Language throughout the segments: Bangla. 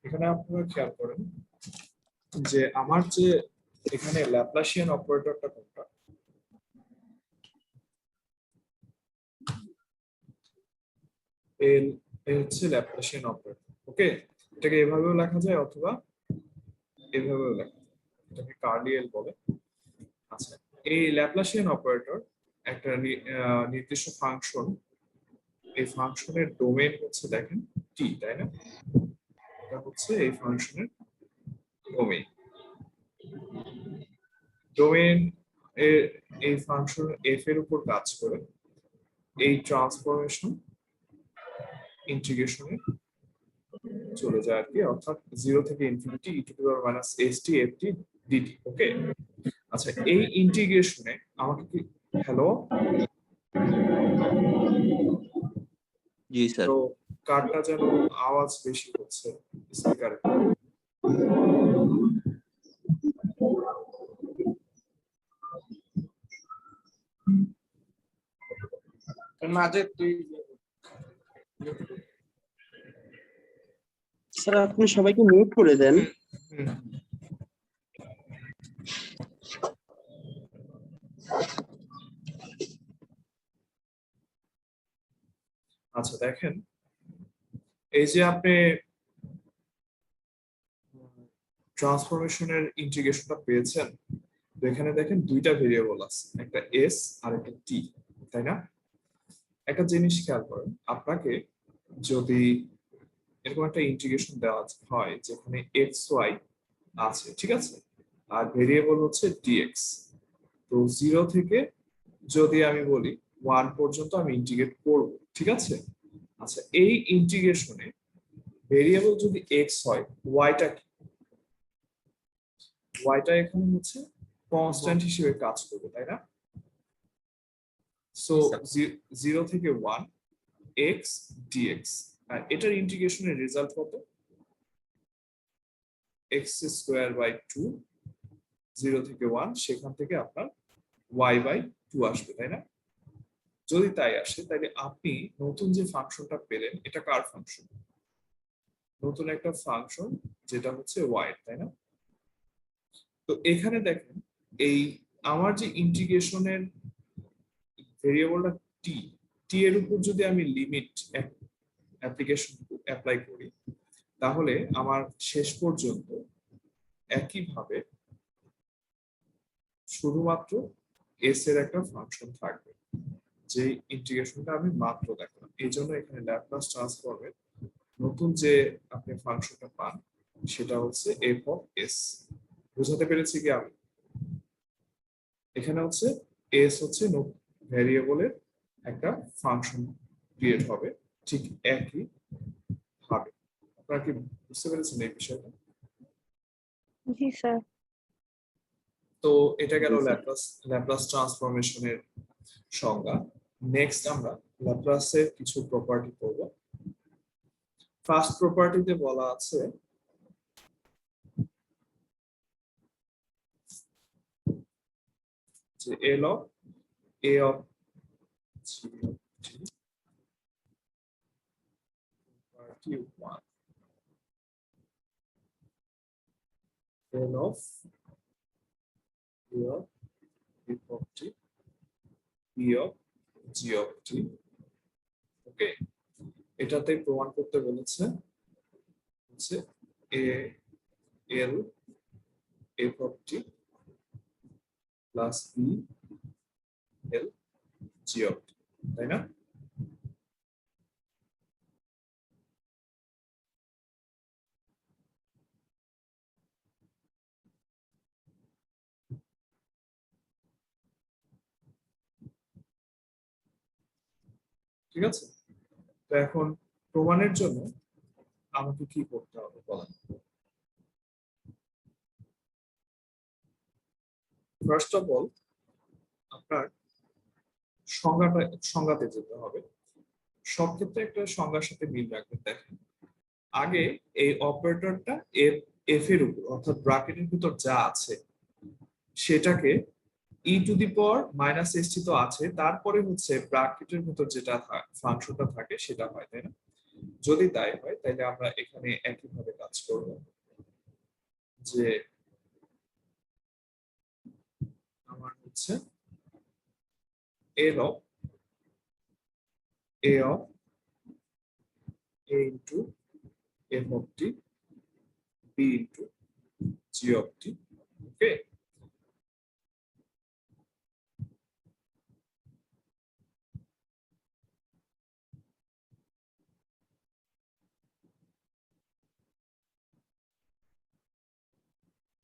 এখানে আপনারা খেয়াল করেন যে আমার যে এখানে ল্যাপ্লাসিয়ান অপারেটরটা কোনটা, এই হচ্ছে ল্যাপ্লাসিয়ান অপারেটর। ওকে, এটাকে এভাবেও লেখা যায় অথবা এভাবেও লেখা যায়, এটাকে কার্লি এল বলে। আচ্ছা, এই ল্যাপ্লাসিয়ান অপারেটর একটা নির্দিষ্ট ফাংশন, এই ফাংশনের ডোমেইন হচ্ছে দেখেন টি, তাই না? এটা হচ্ছে এই ফাংশনের ডোমেইন। ডোমেইন এই ফাংশন এফ এর উপর কাজ করে এই ট্রান্সফরমেশন ইন্টিগ্রেশনে চলে যায় আর কি, অর্থাৎ 0 থেকে infinity e two the power minus st ft dt। ওকে, আচ্ছা এই ইন্টিগ্রেশনে আমাকে কি, হ্যালো জি স্যার। তো কারটা যেন আওয়াজ বেশি হচ্ছে স্পিকারে। মাঝে তুই স্যার আপনি সবাইকে মিউট করে দেন। আচ্ছা দেখেন, এই যে আপনি ট্রান্সফরমেশনের ইন্টিগ্রেশনটা পেয়েছেন, তো এখানে দেখেন দুইটা ভেরিয়েবল আছে, একটা এস আর একটা টি, তাই না? একটা জিনিস খেয়াল করেন, আপনাকে যদি এরকম একটা ইন্টিগ্রেশন দেওয়া হয় যেখানে এক্স ওয়াই আছে, ঠিক আছে, আর ভেরিয়েবল হচ্ছে ডিএক্স, তো 0 থেকে যদি আমি বলি 1 পর্যন্ত আমি ইন্টিগ্রেট করব, ঠিক আছে? আচ্ছা এই ইন্টিগ্রেশনে ভেরিয়েবল যদি এক্স হয়, ওয়াইটা কি? ওয়াইটা এখানে হচ্ছে কনস্ট্যান্ট হিসেবে কাজ করবে, তাই না? সো 0 থেকে 1 এক্স ডিএক্স, আর এটার ইন্টিগ্রেশনের রেজাল্ট কত? এক্স স্কোয়ার বাই 2, 0 থেকে 1, সেখান থেকে আপনার ওয়াই বাই 2 আসবে, তাই না? যদি তাই আসে তাহলে আপনি নতুন যে ফাংশনটা পেলেন এটা কার ফাংশন? নতুন একটা ফাংশন যেটা হচ্ছে ওয়াই, তাই না? তো এখানে দেখেন এই আমার যে ইন্টিগ্রেশনের ভেরিয়েবলটা টি, টি এর উপর যদি আমি লিমিট অ্যাপ্লিকেশন অ্যাপ্লাই করি, তাহলে আমার শেষ পর্যন্ত একইভাবে শুধুমাত্র এস এর একটা ফাংশন থাকবে, যে ইন্টিগ্রেশনটা আমি মাত্র দেখালাম। এই জন্য এখানে ল্যাপ্লাস ট্রান্সফর্মের নতুন যে আপনি ফাংশনটা পান সেটা হচ্ছে এফ অফ এস। বুঝাতে পেরেছি কি আমি? এখানে হচ্ছে এস হচ্ছে ভ্যারিয়েবলের একটা ফাংশন ক্রিয়েট হবে, ঠিক একই ভাবে। আপনারা কি বুঝতে পেরেছেন এই বিষয়টা? জি স্যার। তো এটা গেল ল্যাপ্লাস ট্রান্সফরমেশনের সংজ্ঞা। নেক্সট আমরা ল্যাপ্লাসের কিছু প্রপার্টি পড়ব। ফার্স্ট প্রপার্টিতে বলা আছে যে L of A of property 1, L of A of F of T P of G of T. Okay, এটাতে প্রমাণ করতে বলেছে হচ্ছে A L F of T plus B L G of T, তাই না? ঠিক আছে, তো এখন প্রমাণের জন্য আমাকে কি করতে হবে বলেন? ফার্স্ট অফ অল আপনার সংজ্ঞাতে যেতে হবে। সব ক্ষেত্রে একটা সংজ্ঞার সাথে মিল রাখবেন। দেখেন আগে এই অপারেটরটা এফ এর উপর অর্থাৎ ব্র্যাকেটের ভিতর যা আছে সেটাকে E to the power minus S T তো আছে, তারপরে হচ্ছে ব্র্যাকেটের ভিতর যেটা ফাংশনটা থাকে সেটা হয়, তাই না? যদি তাই হয় তাহলে আমরা এখানে একইভাবে কাজ করব, যে আমার হচ্ছে l of a of a into f of t b into g of t. Okay,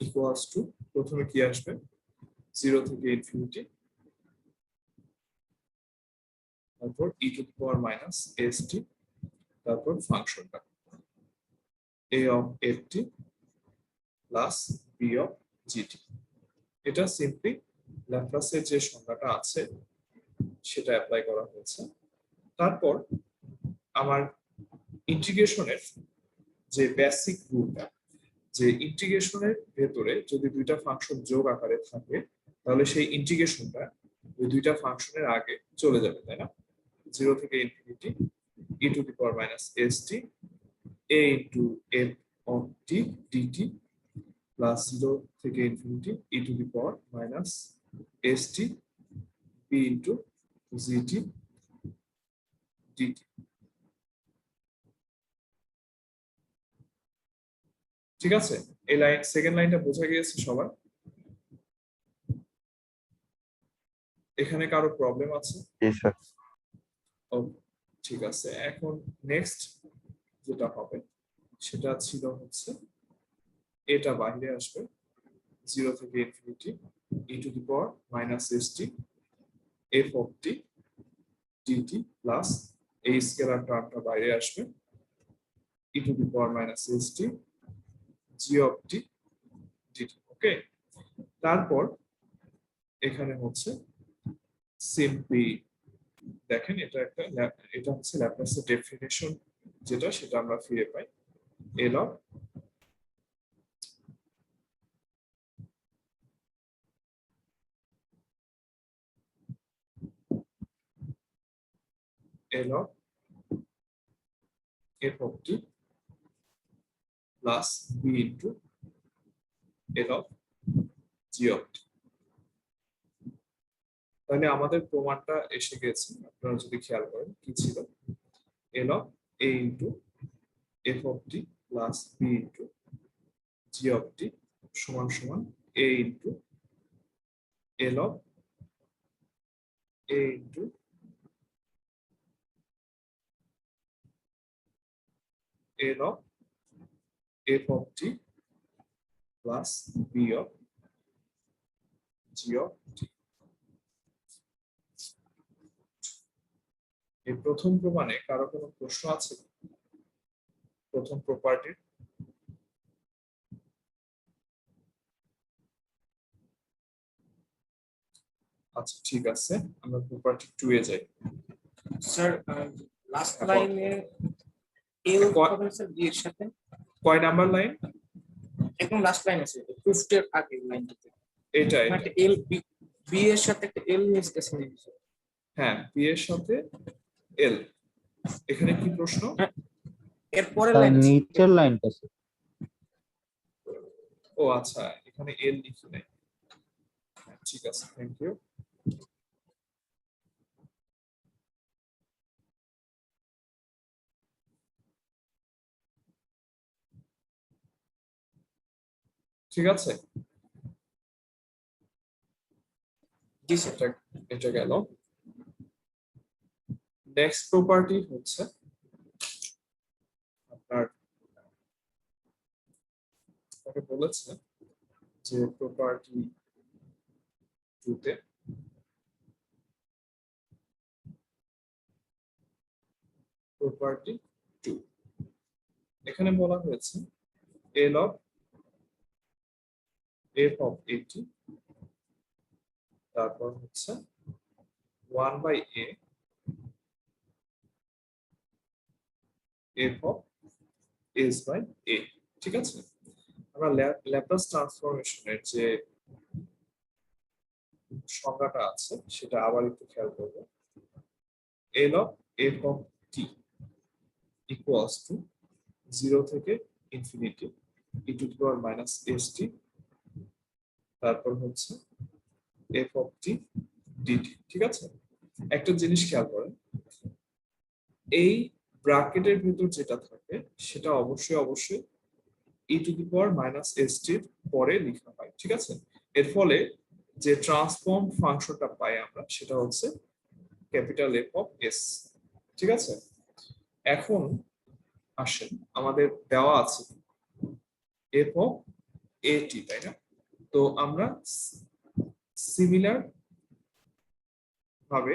equals to, প্রথমে কি আসবে 0 থেকে ইনফিনিটি, তারপর e two the power minus st, তারপর ফাংশনটা a of ft plus b of gt। এটা সিম্পলি ল্যাপ্লাসের যে সংজ্ঞাটা আছে সেটা অ্যাপ্লাই করা হয়েছে। তারপর আমার ইন্টিগ্রেশনের যে বেসিক রুলটা, যে ইন্টিগ্রেশনের ভেতরে যদি দুইটা ফাংশন যোগ আকারে থাকে তাহলে সেই ইন্টিগ্রেশনটা ওই দুইটা ফাংশনের আগে চলে যাবে, তাই না? 0 থেকে infinity e two the power minus st a into f of t dt plus 0 থেকে infinity e two the power minus st b into gt dt। ঠিক আছে, এই লাইন সেকেন্ড লাইনটা বোঝা গিয়েছে সবার? এখানে কারো প্রবলেম আছে? জি স্যার। ওকে, ঠিক আছে। এখন নেক্সট যেটা হবে সেটা ছিল হচ্ছে এটা বাইরে আসবে 0 থেকে infinity e two the power minus st f of t dt plus এই স্কেলার টার্মটা বাইরে আসবে e two the power minus st g of t dt। ওকে, তারপর এখানে হচ্ছে সিম্পলি দেখেন এটা হচ্ছে ল্যাপ্লাসের ডেফিনিশন, যেটা সেটা আমরা ফিরে পাই l of f of t plus b into l of g of t। তাহলে আমাদের প্রমাণটা এসে গেছে, আপনারা যদি খেয়াল করেন কি ছিল, l of a into f of t plus b into g of t সমান সমান a into l of a into l of f of t plus b of g of t। এই প্রথম প্রমাণে কারো কোনো প্রশ্ন আছে? প্রথম প্রপার্টির আচ্ছা ঠিক আছে, আমরা প্রপার্টি 2 এ যাই। স্যার লাস্ট লাইনে এল হবে স্যার বি এর সাথে, কয় নাম্বার লাইন? একদম লাস্ট লাইন আছে প্রুফড এর আগে লাইনটাতে এটা একটা এল বি এর সাথে একটা এল মিসটেশন দিয়েছে। হ্যাঁ, বি এর সাথে এল। এখানে কি প্রশ্ন? এর পরের তার লাইন নিচের লাইনটা স্যার। ও আচ্ছা, এখানে এল লিখি নাই। হ্যাঁ, ঠিক আছে, থ্যাংক ইউ। ঠিক আছে, জি স্যার। এটা গেল। নেক্সট প্রপার্টি হচ্ছে আপনার বলেছে যে প্রপার্টি 2 তে প্রপার্টি 2 এখানে বলা হয়েছে l of f of at তারপর হচ্ছে 1 by a f of s by a। ঠিক আছে, আমরা ল্যাপ্লাস ট্রান্সফরমেশনের যে সংজ্ঞাটা আছে সেটা আবার একটু খেয়াল করব। l of f of t equals to 0 থেকে infinity e to the power minus ST, তারপর হচ্ছে এফ অফ টি ডিটি। ঠিক আছে, একটা জিনিস খেয়াল করেন, এই ব্র্যাকেটের ভিতর যেটা থাকে সেটা অবশ্যই ই টু দি পাওয়ার মাইনাস এসটির পরে লেখা হয়। ঠিক আছে, এর ফলে যে ট্রান্সফর্ম ফাংশনটা পাই আমরা সেটা হচ্ছে ক্যাপিটাল এফ অফ এস। ঠিক আছে, এখন আসেন, আমাদের দেওয়া আছে এফ অফ এটি, তাই না? তো আমরা সিমিলার ভাবে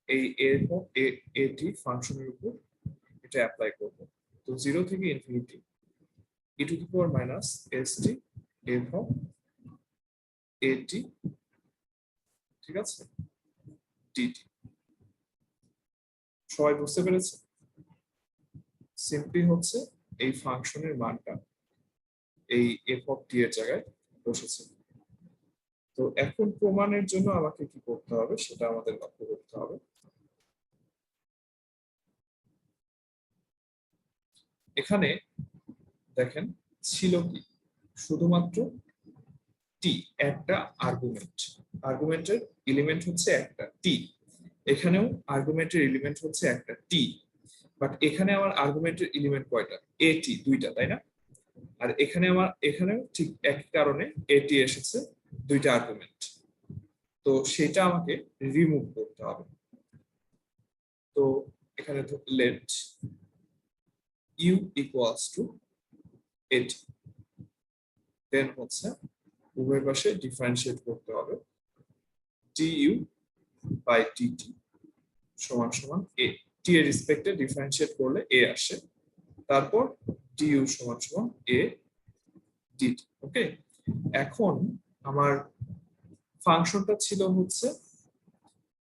এই এফ অফ এটি ফাংশনের উপর এটা অ্যাপ্লাই করব। তো 0 থেকে infinity e to the power minus ST F of এটি, ঠিক আছে, ডিটি। সবাই বুঝতে পেরেছে? সিম্পলি হচ্ছে এই ফাংশনের মানটা এই এফ অফ টি এর জায়গায় বসেছে। তো এখন প্রমাণের জন্য আমাকে কি করতে হবে সেটা আমাদের লক্ষ্য করতে হবে। এখানে দেখেন ছিল কি, শুধুমাত্র টি, একটা আর্গুমেন্টের এলিমেন্ট হচ্ছে একটা টি। এখানেও আর্গুমেন্টের এলিমেন্ট হচ্ছে একটা টি, বাট এখানে আমার আর্গুমেন্টের এলিমেন্ট কয়টা? এটি, দুইটা, তাই না? আর এখানেও ঠিক একই কারণে এটি এসেছে, দুইটা আর্গুমেন্ট। তো সেটা আমাকে রিমুভ করতে হবে। তো এখানে লেট ইউ ইকুয়ালস টু এটি, দেন হচ্ছে উভয় পাশে ডিফারেন্সিয়েট করতে হবে, du বাই ডিটি সমান সমান এ। টি এর রেসপেক্টে ডিফারেন্সিয়েট করলে এ আসে, তারপর du সমান সমান এ ডিটি। ওকে, এখন আমার ফাংশনটা ছিল হচ্ছে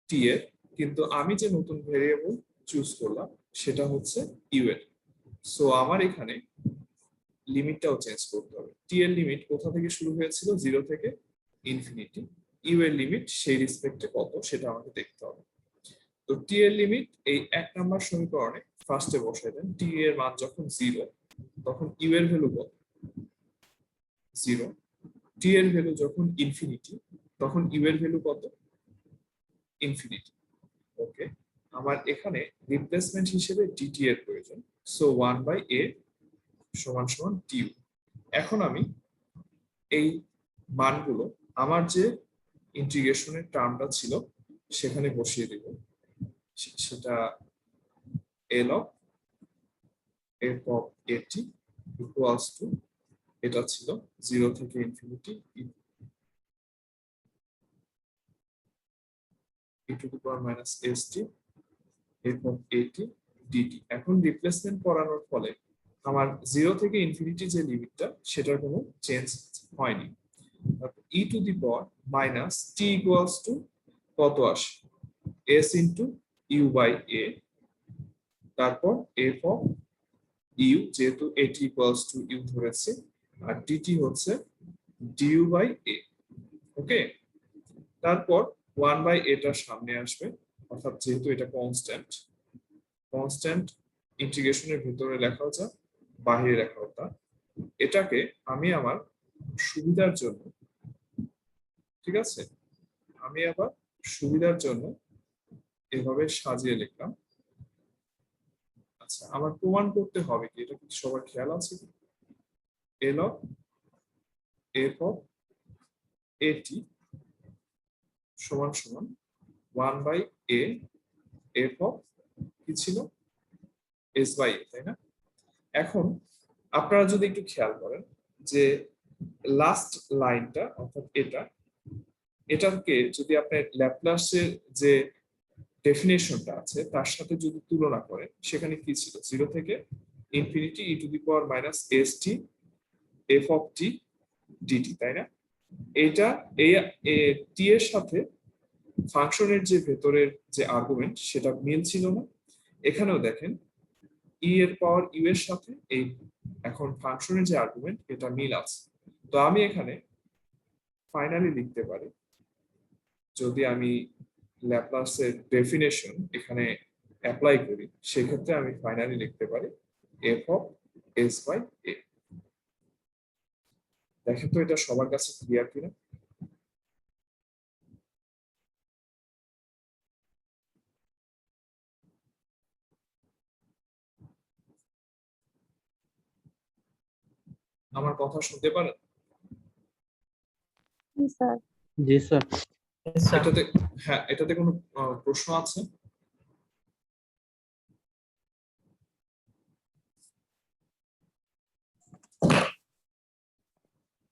টি এর, কিন্তু আমি যে নতুন ভেরিয়েবল চুজ করলাম সেটা হচ্ছে ইউ এর। সো আমার এখানে লিমিটটাও চেঞ্জ করতে হবে। টি এর লিমিট কোথা থেকে শুরু হয়েছিল? 0 থেকে ইনফিনিটি। ইউ এর লিমিট সেই রেসপেক্টে কত সেটা আমাকে দেখতে হবে। তো টি এর লিমিট এই 1 নাম্বার সমীকরণে ফার্স্টে বসাই দেন। টি এর মান যখন 0 তখন ইউ এর ভ্যালু কত? 0। টি এর ভ্যালু যখন ইনফিনিটি তখন ইউ এর ভ্যালু কত? ইনফিনিটি। ওকে, আমার এখানে রিপ্লেসমেন্ট হিসেবে ডিটি এর প্রয়োজন। সো 1 বাই এ সমান সমান ডিউ। এখন আমি এই মানগুলো আমার যে ইন্টিগ্রেশনের টার্মটা ছিল সেখানে বসিয়ে দেব। সেটা এল অফ এফ অফ এটি ইকুয়ালস টু, এটা ছিল 0 থেকে infinity e to the power minus ST F of এটি ডিটি। এখন রিপ্লেসমেন্ট করানোর ফলে আমার 0 থেকে ইনফিনিটি যে লিমিটটা সেটার কোনো চেঞ্জ হয়নি। E to the power minus T equals to কত আসে? S into U by A, তারপর এফ অফ ইউ, যেহেতু এটি ইকুয়ালস টু ইউ ধরেছে, আর ডিটি হচ্ছে ডিউ বাই এ। ওকে, তারপর 1 বাই এটার সামনে আসবে, অর্থাৎ যেহেতু এটা কনস্ট্যান্ট ইন্টিগ্রেশনের ভিতরে লেখা হচ্ছে, বাইরে লেখা হতো। এটাকে আমি আমার সুবিধার জন্য, ঠিক আছে, আমি আবার সুবিধার জন্য এভাবে সাজিয়ে লিখলাম। আচ্ছা, আমার প্রমাণ করতে হবে কি, এটা কি সবার খেয়াল আছে? এল অফ এফ অফ এটি সমান সমান 1 বাই এ এফ অফ কি ছিল? এস বাই এ, তাই না? এখন আপনারা যদি একটু খেয়াল করেন যে লাস্ট লাইনটা, অর্থাৎ এটাকে যদি আপনি ল্যাপ্লাসের যে ডেফিনেশনটা আছে তার সাথে যদি তুলনা করেন, সেখানে কি ছিল? 0 থেকে infinity e to the power minus S t F of t dt, তাই না? এটা এই টি এর সাথে ফাংশনের যে ভেতরের যে আর্গুমেন্ট সেটা মিল ছিল না। এখানেও দেখেন ই এর পাওয়ার ইউ এর সাথে এই এখন ফাংশনের যে আর্গুমেন্ট এটা মিল আছে। তো আমি এখানে ফাইনালি লিখতে পারি, যদি আমি ল্যাপ্লাসের ডেফিনেশন এখানে অ্যাপ্লাই করি, সেক্ষেত্রে আমি ফাইনালি লিখতে পারি এফ অফ এস বাই এ। দেখেন তো এটা সবার কাছে ক্লিয়ার কিনা? আমার কথা শুনতে পারেন? জি স্যার। জি স্যার। এটাতে, হ্যাঁ, এটাতে কোনো প্রশ্ন আছে?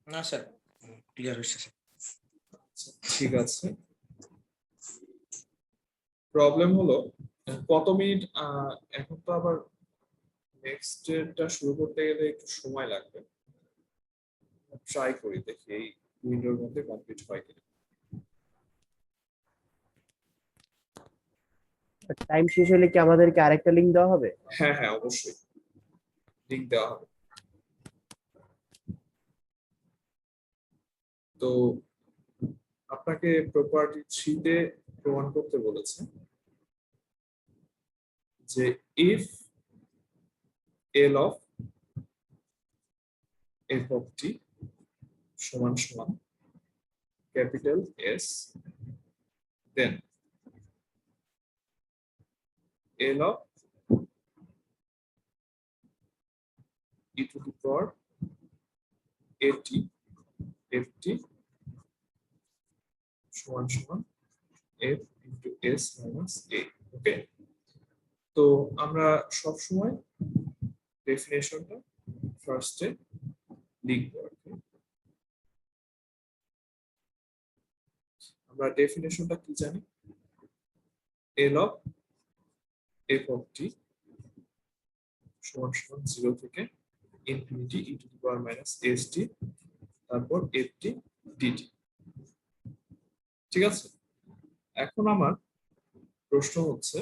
না স্যার, ক্লিয়ার হয়েছে স্যার। আচ্ছা, ঠিক আছে। প্রবলেম হলো কত মিনিট, এখন তো আবার নেক্সট ডেটা শুরু করতে গেলে একটু সময় লাগবে। ট্রাই করি, দেখি এই উইন্ডোর মধ্যে কমপ্লিট হয় কিনা। টাইম শেষ হলে কি আমাদেরকে আরেকটা লিংক দেওয়া হবে? হ্যাঁ হ্যাঁ, অবশ্যই লিংক দেওয়া হবে। তো আপনাকে প্রপার্টি 3 তে প্রমাণ করতে বলেছে যে if L of F of T সমান সমান capital S, then L of E to the power A T F T সমান সমান F into S minus A. Okay, তো আমরা সব সময় ডেফিনেশনটা ফার্স্টে লিখব আর কি। আমরা ডেফিনেশনটা কি জানি? এল অফ এফ অফ টি সমান সমান 0 থেকে infinity e to the power minus S T, তারপর এফ টি ডিটি। ঠিক আছে, এখন আমার প্রশ্ন হচ্ছে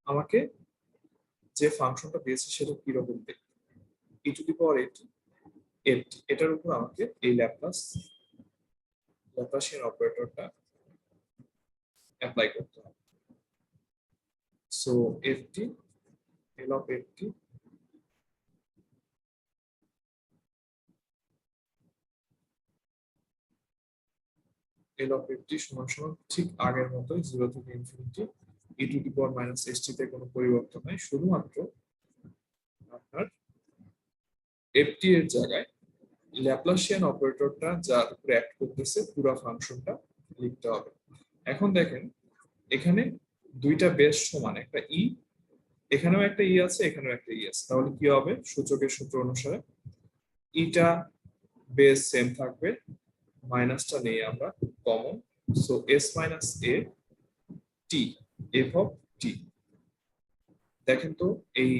আমাকে যে ফাংশনটা দিয়েছে সেটা কিরকম দেখতে, ই to the power A T F টি, এটার উপর আমাকে এই ল্যাপ্লাসিয়ান অপারেটরটা অ্যাপ্লাই করতে হবে। So F T L of F T L of F T সমান সমান ঠিক আগের মতোই 0 থেকে infinity e to the power minus S T তে কোনো পরিবর্তন নাই, শুধুমাত্র আপনার এফ টি এর জায়গায় ল্যাপ্লাসিয়ান অপারেটরটা যার উপরে অ্যাক্ট করতেছে পুরো ফাংশনটা লিখতে হবে। এখন দেখেন এখানে দুইটা বেস সমান, একটা ই, এখানেও একটা ই আছে, এখানেও একটা ই আছে, তাহলে কি হবে? সূচকের সূত্র অনুসারে ইটা বেস সেম থাকবে, মাইনাসটা নেই আমরা common, so S minus A T F of T. দেখেন তো এই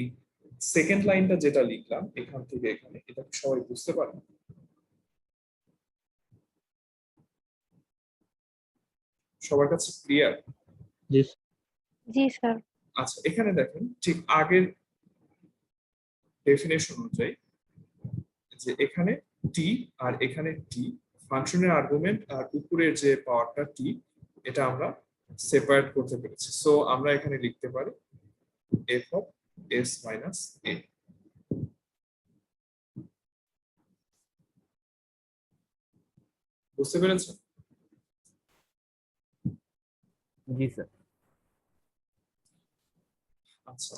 সেকেন্ড লাইনটা যেটা লিখলাম এখান থেকে এখানে, এটা কি সবাই বুঝতে পারেন? সবার কাছে ক্লিয়ার? জি জি স্যার। আচ্ছা, এখানে দেখেন ঠিক আগের ডেফিনেশন অনুযায়ী যে এখানে টি আর এখানে টি, ফাংশনের আর্গুমেন্ট আর উপরের যে পাওয়ারটা টি, এটা আমরা সেপারেট করতে পেরেছি। সো আমরা এখানে লিখতে পারি এফ অফ এস মাইনাস এ। বুঝতে পেরেছেন? জি স্যার। আচ্ছা,